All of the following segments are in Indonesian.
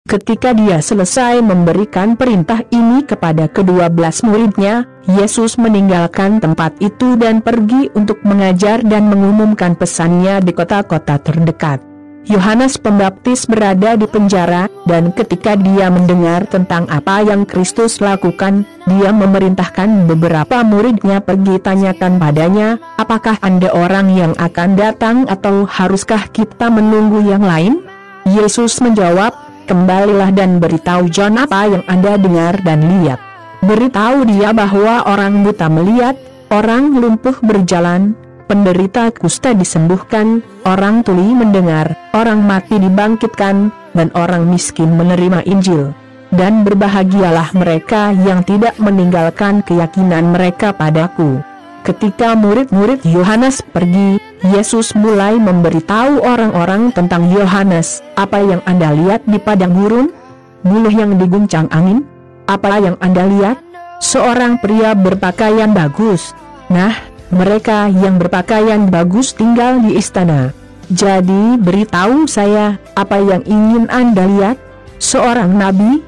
Ketika dia selesai memberikan perintah ini kepada ke-12 muridnya, Yesus meninggalkan tempat itu dan pergi untuk mengajar dan mengumumkan pesannya di kota-kota terdekat. Yohanes Pembaptis berada di penjara, dan ketika dia mendengar tentang apa yang Kristus lakukan, dia memerintahkan beberapa muridnya pergi tanyakan padanya, apakah Anda orang yang akan datang atau haruskah kita menunggu yang lain? Yesus menjawab, kembalilah dan beritahu John apa yang Anda dengar dan lihat. Beritahu dia bahwa orang buta melihat, orang lumpuh berjalan, penderita kusta disembuhkan, orang tuli mendengar, orang mati dibangkitkan, dan orang miskin menerima Injil. Dan berbahagialah mereka yang tidak meninggalkan keyakinan mereka padaku. Ketika murid-murid Yohanes pergi, Yesus mulai memberitahu orang-orang tentang Yohanes. Apa yang Anda lihat di padang gurun? Buluh yang diguncang angin? Apa yang Anda lihat? Seorang pria berpakaian bagus. Nah, mereka yang berpakaian bagus tinggal di istana. Jadi beritahu saya, apa yang ingin Anda lihat? Seorang nabi?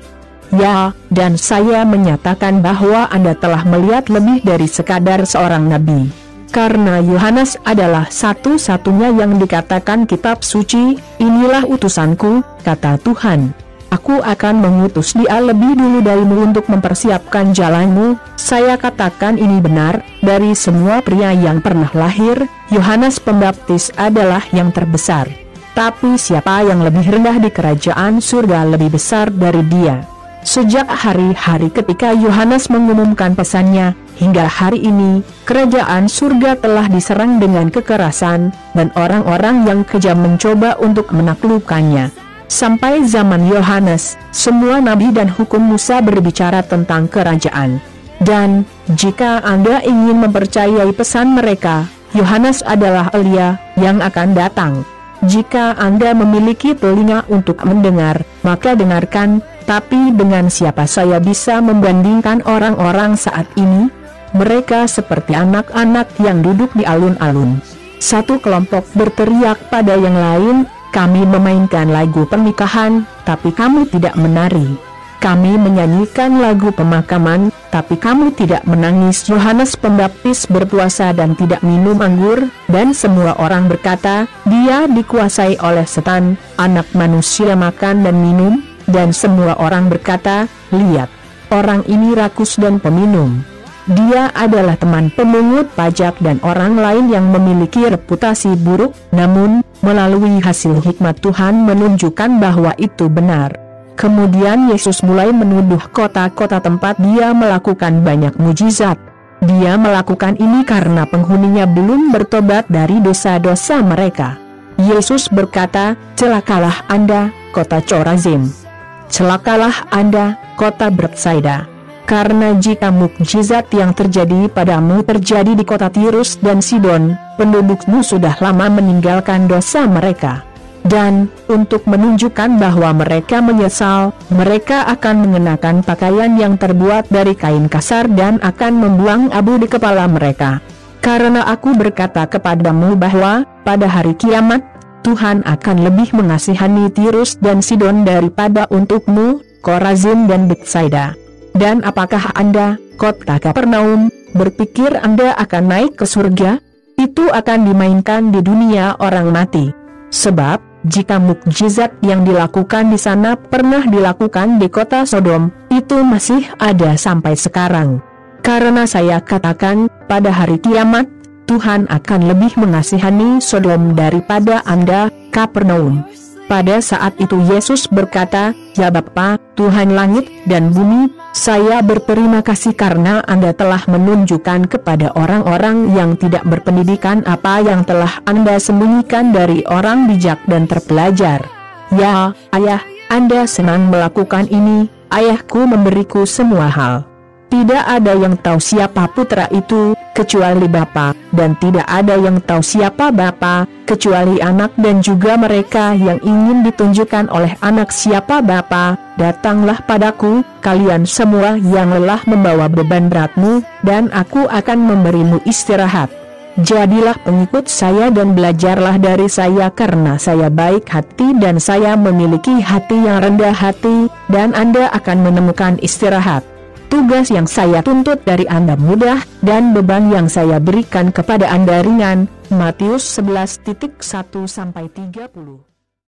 Ya, dan saya menyatakan bahwa Anda telah melihat lebih dari sekadar seorang nabi. Karena Yohanes adalah satu-satunya yang dikatakan kitab suci, inilah utusanku, kata Tuhan. Aku akan mengutus dia lebih dulu darimu untuk mempersiapkan jalanmu. Saya katakan ini benar, dari semua pria yang pernah lahir, Yohanes Pembaptis adalah yang terbesar. Tapi siapa yang lebih rendah di kerajaan surga lebih besar dari dia? Sejak hari-hari ketika Yohanes mengumumkan pesannya, hingga hari ini, kerajaan surga telah diserang dengan kekerasan, dan orang-orang yang kejam mencoba untuk menaklukkannya. Sampai zaman Yohanes, semua nabi dan hukum Musa berbicara tentang kerajaan. Dan, jika Anda ingin mempercayai pesan mereka, Yohanes adalah Elia yang akan datang. Jika Anda memiliki telinga untuk mendengar, maka dengarkan. Tapi dengan siapa saya bisa membandingkan orang-orang saat ini? Mereka seperti anak-anak yang duduk di alun-alun. Satu kelompok berteriak pada yang lain, kami memainkan lagu pernikahan, tapi kamu tidak menari. Kami menyanyikan lagu pemakaman, tapi kamu tidak menangis. Yohanes Pembaptis berpuasa dan tidak minum anggur, dan semua orang berkata, dia dikuasai oleh setan. Anak manusia makan dan minum, dan semua orang berkata, lihat, orang ini rakus dan peminum. Dia adalah teman pemungut pajak dan orang lain yang memiliki reputasi buruk, namun, melalui hasil hikmat Tuhan menunjukkan bahwa itu benar. Kemudian Yesus mulai menuduh kota-kota tempat dia melakukan banyak mujizat. Dia melakukan ini karena penghuninya belum bertobat dari dosa-dosa mereka. Yesus berkata, celakalah Anda, kota Chorazim. Celakalah Anda, kota Betsaida. Karena jika mukjizat yang terjadi padamu terjadi di kota Tirus dan Sidon, pendudukmu sudah lama meninggalkan dosa mereka. Dan, untuk menunjukkan bahwa mereka menyesal, mereka akan mengenakan pakaian yang terbuat dari kain kasar dan akan membuang abu di kepala mereka. Karena aku berkata kepadamu bahwa, pada hari kiamat, Tuhan akan lebih mengasihani Tirus dan Sidon daripada untukmu, Korazim dan Betsaida. Dan apakah Anda, kota Kapernaum, berpikir Anda akan naik ke surga? Itu akan dimainkan di dunia orang mati. Sebab, jika mukjizat yang dilakukan di sana pernah dilakukan di kota Sodom, itu masih ada sampai sekarang. Karena saya katakan, pada hari kiamat, Tuhan akan lebih mengasihani Sodom daripada Anda, Kapernaum. Pada saat itu Yesus berkata, ya Bapa, Tuhan langit dan bumi, saya berterima kasih karena Anda telah menunjukkan kepada orang-orang yang tidak berpendidikan apa yang telah Anda sembunyikan dari orang bijak dan terpelajar. Ya, Ayah, Anda senang melakukan ini, Ayahku memberiku semua hal. Tidak ada yang tahu siapa putra itu, kecuali Bapa, dan tidak ada yang tahu siapa Bapa, kecuali anak dan juga mereka yang ingin ditunjukkan oleh anak siapa Bapa. Datanglah padaku, kalian semua yang lelah membawa beban beratmu, dan aku akan memberimu istirahat. Jadilah pengikut saya dan belajarlah dari saya, karena saya baik hati dan saya memiliki hati yang rendah hati, dan Anda akan menemukan istirahat. Tugas yang saya tuntut dari Anda mudah, dan beban yang saya berikan kepada Anda ringan. Matius 11:1-30.